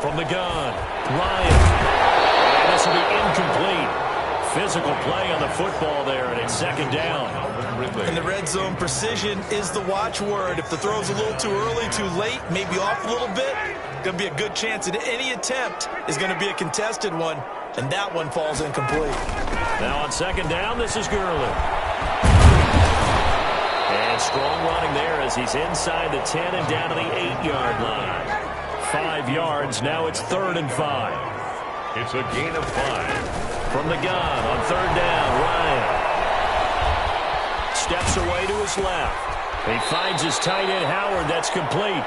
From the gun, Ryan. And this will be incomplete. Physical play on the football there, and it's second down. In the red zone, precision is the watchword. If the throw's a little too early, too late, maybe off a little bit, going to be a good chance that any attempt is going to be a contested one, and that one falls incomplete. Now on second down, this is Gurley. And strong running there as he's inside the 10 and down to the 8-yard line. 5 yards, now it's third and 5. It's a gain of 5. From the gun on third down, Ryan steps away to his left. He finds his tight end, Howard. That's complete.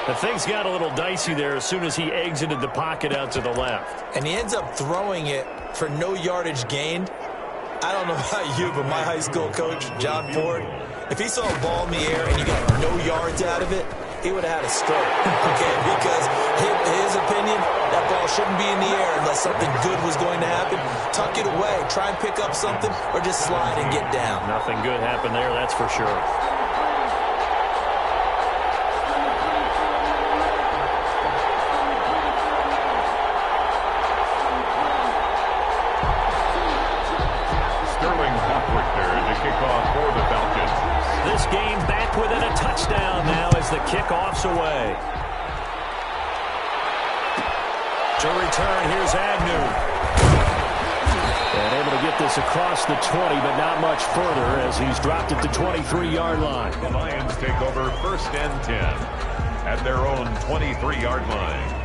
The things got a little dicey there as soon as he exited the pocket out to the left. And he ends up throwing it for no yardage gained. I don't know about you, but my high school coach, John Ford, if he saw a ball in the air and you got no yards out of it, he would have had a stroke, okay? Because his opinion, that ball shouldn't be in the air unless something good was going to happen. Tuck it away, try and pick up something, or just slide and get down. Nothing good happened there, that's for sure. Sterling Hopwick there to kick off for the Falcons. This game back within a touchdown now as the kickoff's away. To return, here's Agnew. And able to get this across the 20, but not much further as he's dropped at the 23-yard line. The Lions take over first and 10 at their own 23-yard line.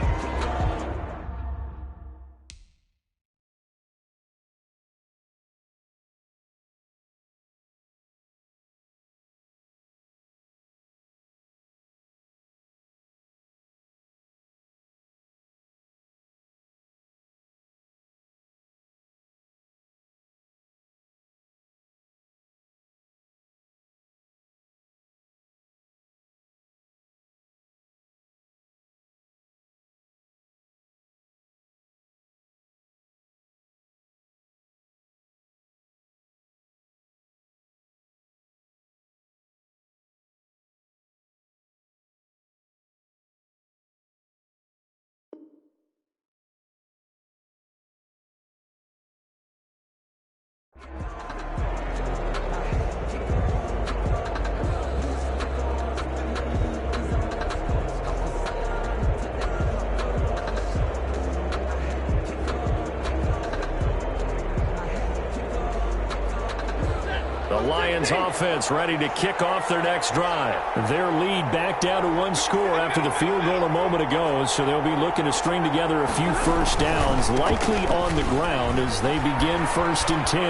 Falcons offense ready to kick off their next drive. Their lead back down to 1 score after the field goal a moment ago, so they'll be looking to string together a few first downs, likely on the ground as they begin 1st and 10.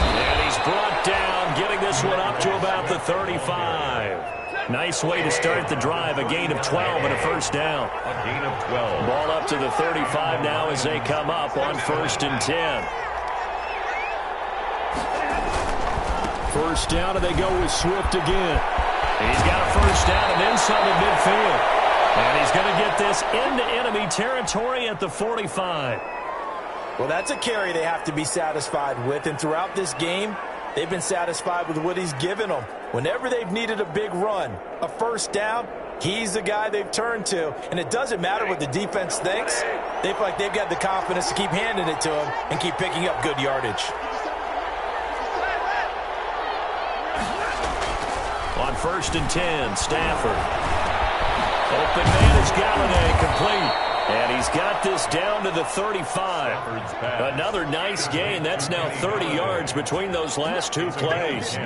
And he's brought down, getting this one up to about the 35. Nice way to start the drive, a gain of 12 and a first down. A gain of 12. Ball up to the 35 now as they come up on 1st and 10. First down, and they go with Swift again. He's got a first down and then some at midfield. And he's going to get this into enemy territory at the 45. Well, that's a carry they have to be satisfied with, and throughout this game, they've been satisfied with what he's given them. Whenever they've needed a big run, a first down, he's the guy they've turned to. And it doesn't matter what the defense thinks. They feel like they've got the confidence to keep handing it to him and keep picking up good yardage. On 1st and 10, Stafford. Open man is Galladay, complete. And he's got this down to the 35. Another nice gain. That's now 30 yards between those last 2 plays.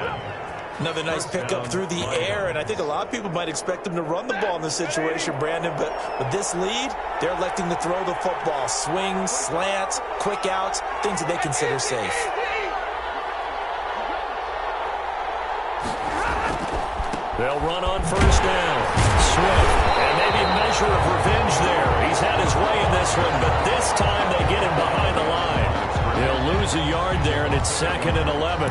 Another nice pickup through the air, and I think a lot of people might expect them to run the ball in this situation, Brandon, but with this lead, they're electing to throw the football. Swings, slants, quick outs, things that they consider safe. They'll run on first down. Swift, and maybe a measure of revenge there. He's had his way in this one, but this time they get him behind the line. They'll lose a yard there, and it's 2nd and 11.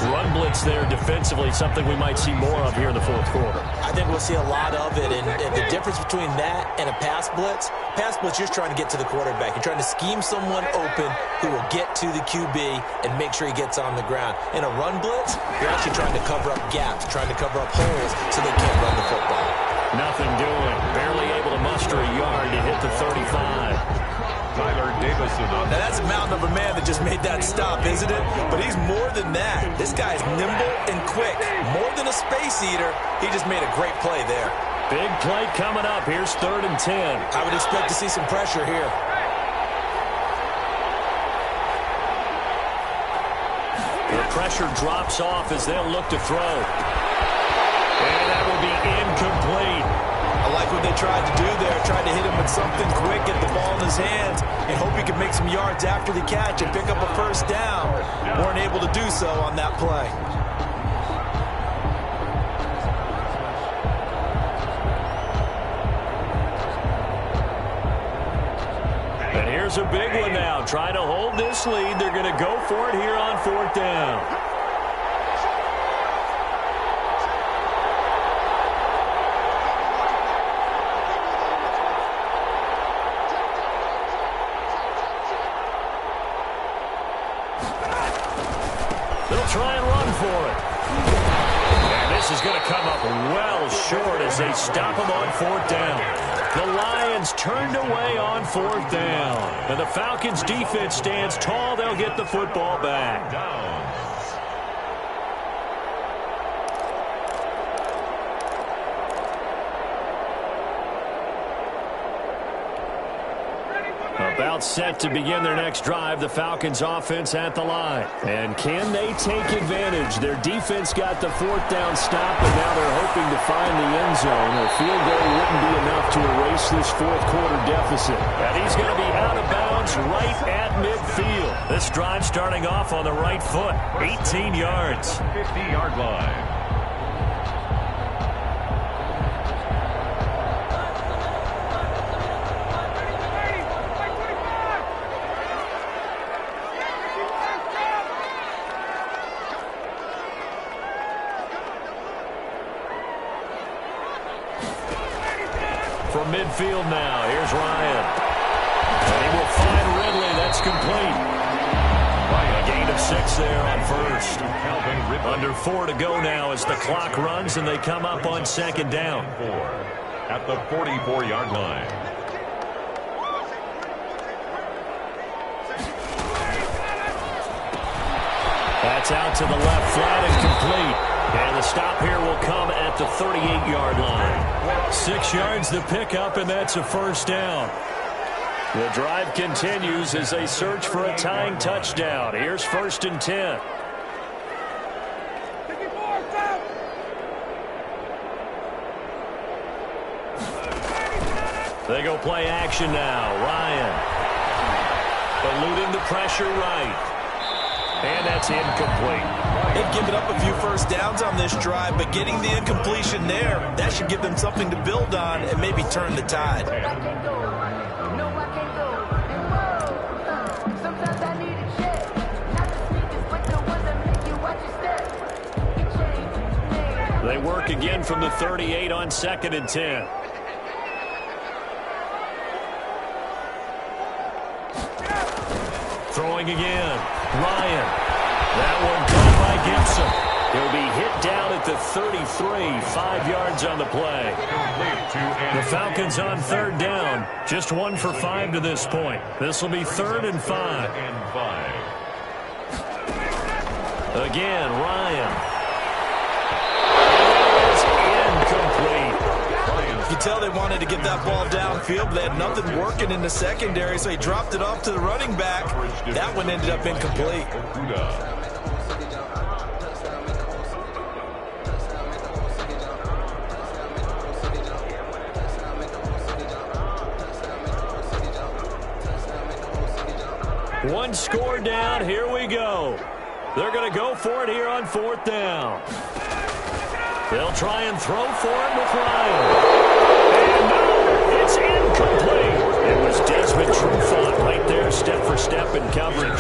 Run blitz there defensively, something we might see more of here in the 4th quarter. I think we'll see a lot of it, and the difference between that and a pass blitz, you're just trying to get to the quarterback. You're trying to scheme someone open who will get to the QB and make sure he gets on the ground. In a run blitz, you're actually trying to cover up gaps, trying to cover up holes so they can't run the football. Nothing doing. Barely able to muster a yard to hit the 35. Tyler Davison. Now that's a mountain of a man that just made that stop, isn't it? But he's more than that. This guy's nimble and quick. More than a space eater, he just made a great play there. Big play coming up. Here's 3rd and 10. I would expect to see some pressure here. The pressure drops off as they'll look to throw. And that will be incomplete. I like what they tried to do there. Tried to hit him with something quick, get the ball in his hands, and hope he can make some yards after the catch and pick up a first down. Weren't able to do so on that play. And here's a big one now. Trying to hold this lead. They're going to go for it here on 4th down. Try and run for it. And this is going to come up well short as they stop him on 4th down. The Lions turned away on 4th down. And the Falcons defense stands tall. They'll get the football back. About set to begin their next drive, the Falcons offense at the line. And can they take advantage? Their defense got the 4th down stop, and now they're hoping to find the end zone. A field goal wouldn't be enough to erase this 4th quarter deficit. And he's going to be out of bounds right at midfield. This drive starting off on the right foot, 18 yards. 50-yard line. From midfield now, here's Ryan. And he will find Ridley. That's complete. A gain of 6 there on 1st. Under 4 to go now as the clock runs and they come up on 2nd down. At the 44-yard line. That's out to the left, flat and complete. And the stop here will come at the 38-yard line. 6 yards to pick up, and that's a first down. The drive continues as they search for a tying touchdown. Here's 1st and 10. They go play action now. Ryan eluding the pressure right. And that's incomplete. They've given up a few first downs on this drive, but getting the incompletion there, that should give them something to build on and maybe turn the tide. They work again from the 38 on 2nd and 10. Throwing again. Ryan. That one caught by Gibson. He'll be hit down at the 33, 5 yards on the play. The Falcons on 3rd down. Just 1 for 5 to this point. This will be 3rd and 5. Again, Ryan. Incomplete. You can tell they wanted to get that ball downfield, but they had nothing working in the secondary, so he dropped it off to the running back. That one ended up incomplete. One score down. Here we go. They're going to go for it here on 4th down. They'll try and throw for it with Ryan. And no, it's incomplete. It was Desmond Trufant right there, step for step in coverage.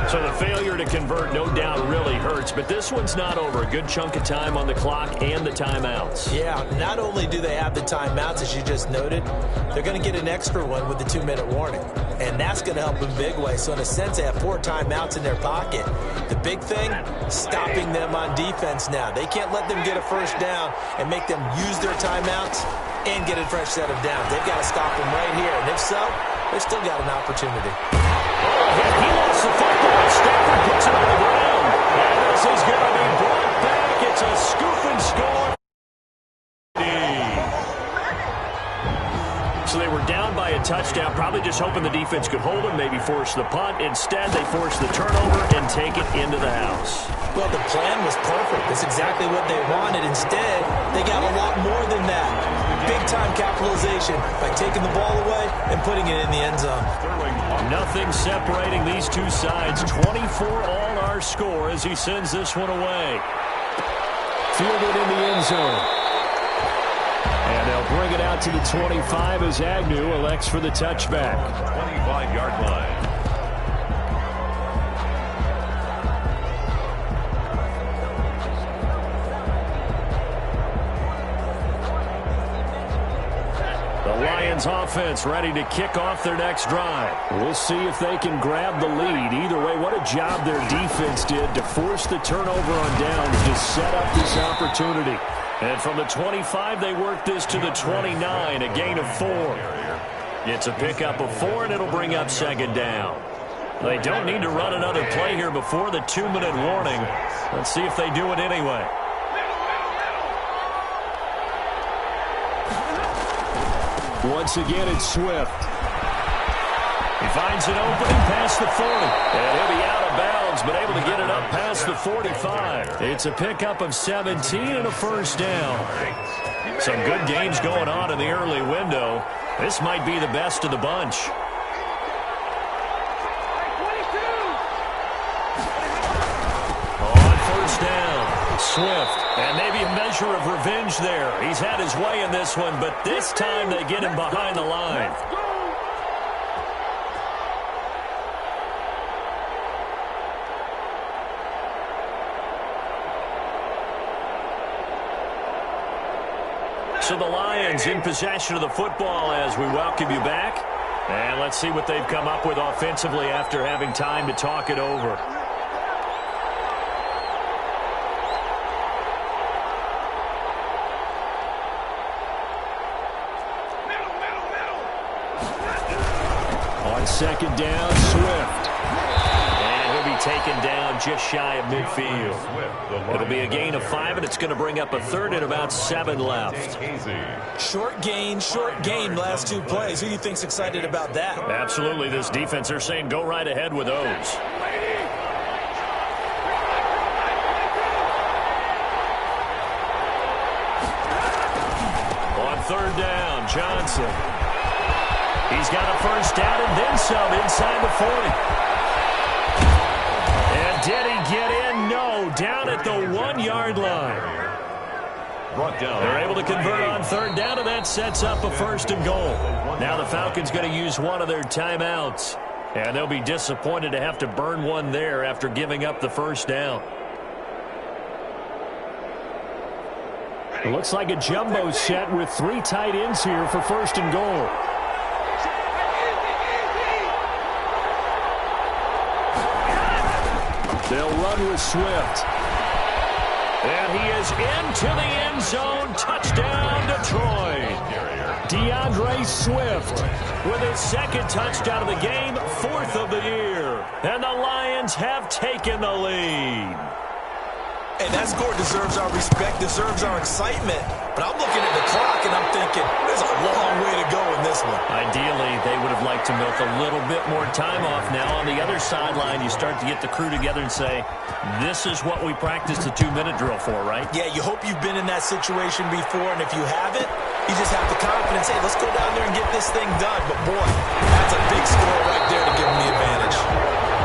So the failure to convert no doubt really hurts, but this one's not over. A good chunk of time on the clock and the timeouts. Yeah, not only do they have the timeouts, as you just noted, they're going to get an extra one with the 2-minute warning. And that's going to help in big way. So in a sense, they have 4 timeouts in their pocket. The big thing, stopping them on defense now. They can't let them get a first down and make them use their timeouts and get a fresh set of downs. They've got to stop them right here. And if so, they've still got an opportunity. He lost the football. Stafford puts it on the ground. And this is going to be brought back. It's a scoop and score. So they were down by a touchdown, probably just hoping the defense could hold them, maybe force the punt. Instead, they forced the turnover and take it into the house. Well, the plan was perfect. That's exactly what they wanted. Instead, they got a lot more than that. Big-time capitalization by taking the ball away and putting it in the end zone. Nothing separating these two sides. 24 all our score as he sends this one away. Fielded in the end zone. And they'll bring it out to the 25 as Agnew elects for the touchback. 25-yard line. The Lions offense ready to kick off their next drive. We'll see if they can grab the lead. Either way, what a job their defense did to force the turnover on downs to set up this opportunity. And from the 25, they work this to the 29, a gain of 4. It's a pickup of 4, and it'll bring up 2nd down. They don't need to run another play here before the 2-minute warning. Let's see if they do it anyway. Once again, it's Swift. He finds an opening past the 40. And he'll be out of bounds, but able to get it up past the 45. It's a pickup of 17 and a first down. Some good games going on in the early window. This might be the best of the bunch. On first down, Swift. And maybe a measure of revenge there. He's had his way in this one, but this time they get him behind the line. So the Lions in possession of the football as we welcome you back. And let's see what they've come up with offensively after having time to talk it over. On 2nd down, Swift. And he'll be taken down just shy of midfield. It'll be a gain of 5, and it's going to bring up a third and about 7 left. Short gain, last 2 plays. Who do you think's excited about that? Absolutely. This defense, they're saying go right ahead with those. On third down, Johnson. He's got a first down and then some inside the 40. And did he get in? No, down at the 1-yard line. They're able to convert on third down, and that sets up a 1st and goal. Now the Falcons going to use one of their timeouts, and they'll be disappointed to have to burn one there after giving up the first down. It looks like a jumbo set with 3 tight ends here for 1st and goal. They'll run with Swift. And he is into the end zone. Touchdown, Detroit. DeAndre Swift with his 2nd touchdown of the game, 4th of the year. And the Lions have taken the lead. And that score deserves our respect, deserves our excitement. But I'm looking at the clock, and I'm thinking, there's a long way to go in this one. Ideally, they would have liked to milk a little bit more time off. Now, on the other sideline, you start to get the crew together and say, this is what we practiced the 2-minute drill for, right? Yeah, you hope you've been in that situation before, and if you haven't, you just have the confidence, hey, let's go down there and get this thing done. But, boy, that's a big score right there to give them the advantage.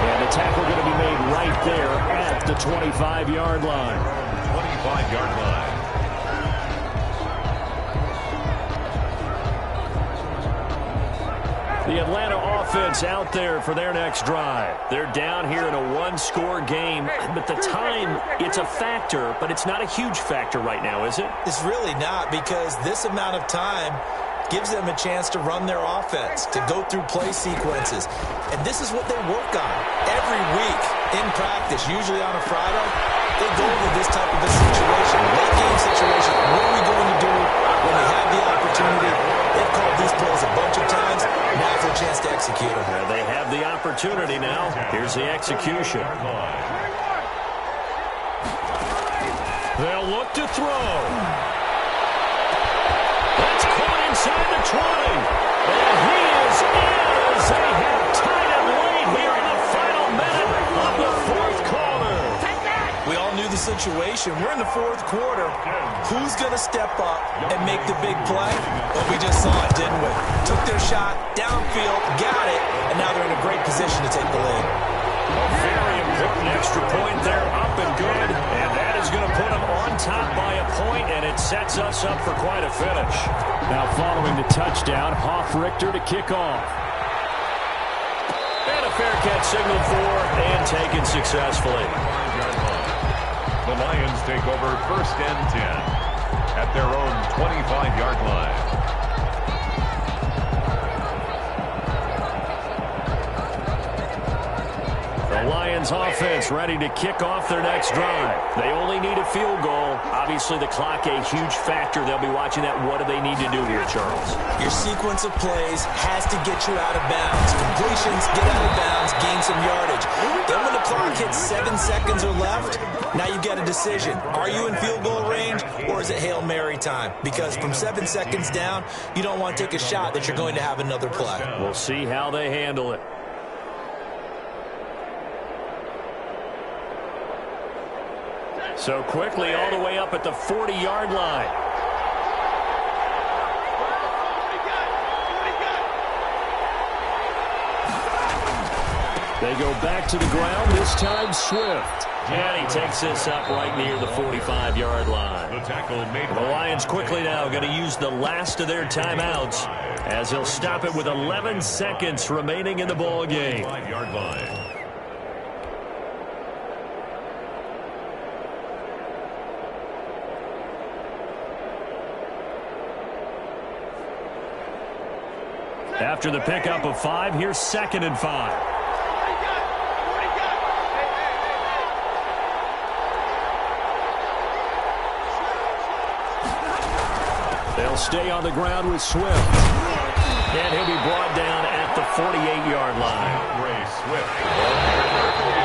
And the tackle going to be made right there at the 25-yard line. 25-yard line. The Atlanta offense out there for their next drive. They're down here in a 1-score game, but the time, it's a factor, but it's not a huge factor right now, is it? It's really not, because this amount of time gives them a chance to run their offense, to go through play sequences. And this is what they work on every week in practice, usually on a Friday. They go over this type of a situation, late game situation. What are we going to do when we have the opportunity? They've called these plays a bunch of times. Now's their chance to execute them. Yeah, they have the opportunity now. Here's the execution. They'll look to throw. That's caught inside the 20. And he is in as they have tied it late here in the final minute of the 4th quarter. We all knew the situation. We're in the 4th quarter. Who's going to step up and make the big play? Well, we just saw it, didn't we? Took their shot, downfield, got it, and now they're in a great position to take the lead. A very important extra point there, up and good, and that is going to put them on top by a point, and it sets us up for quite a finish. Now following the touchdown, Hoff-Richter to kick off. And a fair catch signaled for and taken successfully. The Lions take over 1st and 10 at their own 25-yard line. The Lions offense ready to kick off their next drive. They only need a field goal. Obviously, the clock a huge factor. They'll be watching that. What do they need to do here, Charles? Your sequence of plays has to get you out of bounds. Completions, get out of bounds, gain some yardage. Then when the clock hits 7 seconds or left, now you get a decision. Are you in field goal range, or is it Hail Mary time? Because from 7 seconds down, you don't want to take a shot that you're going to have another play. We'll see how they handle it. So quickly all the way up at the 40-yard line. They go back to the ground, this time Swift. And he takes this up right near the 45-yard line. The tackle made. The Lions quickly now going to use the last of their timeouts as he'll stop it with 11 seconds remaining in the ball game. 5-yard line. After the pickup of 5, here's 2nd and 5. They'll stay on the ground with Swift. And he'll be brought down at the 48-yard line. Ray Swift.